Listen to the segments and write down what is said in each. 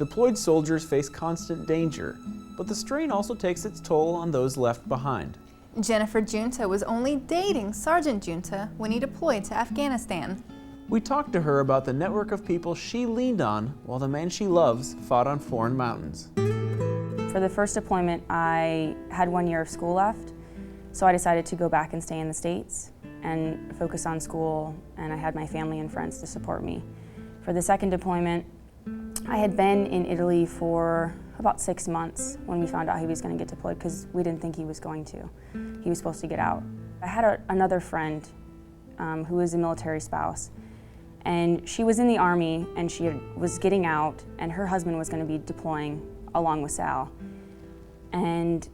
Deployed soldiers face constant danger, but the strain also takes its toll on those left behind. Jennifer Giunta was only dating Sergeant Giunta when he deployed to Afghanistan. We talked to her about the network of people she leaned on while the man she loves fought on foreign mountains. For the first deployment, I had 1 year of school left, so I decided to go back and stay in the States and focus on school, and I had my family and friends to support me. For the second deployment, I had been in Italy for about 6 months when we found out he was going to get deployed, because we didn't think he was going to. He was supposed to get out. I had another friend who was a military spouse, and she was in the Army and she was getting out, and her husband was going to be deploying along with Sal. And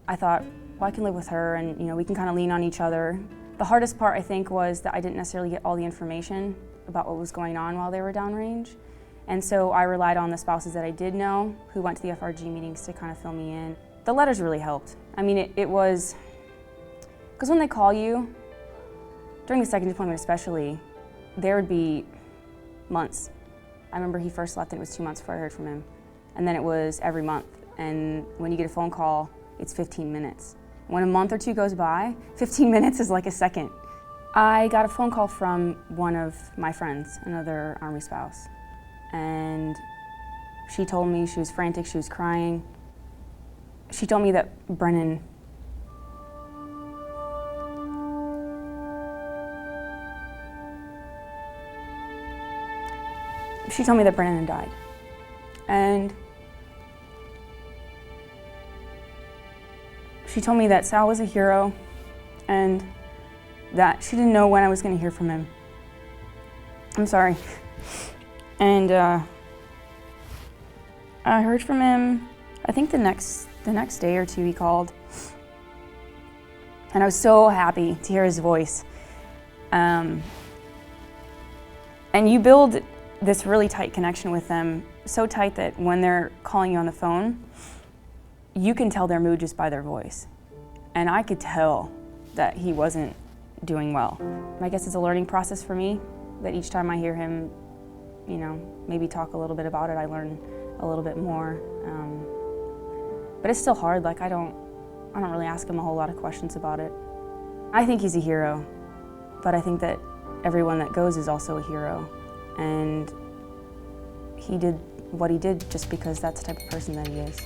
I thought, well, I can live with her, and we can kind of lean on each other. The hardest part, I think, was that I didn't necessarily get all the information about what was going on while they were downrange. And so I relied on the spouses that I did know who went to the FRG meetings to kind of fill me in. The letters really helped. I mean, it was, because when they call you, during the second deployment especially, there would be months. I remember he first left and it was 2 months before I heard from him. And then it was every month. And when you get a phone call, it's 15 minutes. When a month or two goes by, 15 minutes is like a second. I got a phone call from one of my friends, another Army spouse. And she told me, she was frantic, she was crying. She told me that Brennan had died. And she told me that Sal was a hero and that she didn't know when I was going to hear from him. I'm sorry. And I heard from him, I think the next day or two he called. And I was so happy to hear his voice. And you build this really tight connection with them, so tight that when they're calling you on the phone, you can tell their mood just by their voice. And I could tell that he wasn't doing well. I guess it's a learning process for me, that each time I hear him, maybe talk a little bit about it, I learn a little bit more. But it's still hard. Like I don't really ask him a whole lot of questions about it. I think he's a hero, but I think that everyone that goes is also a hero. And he did what he did just because that's the type of person that he is.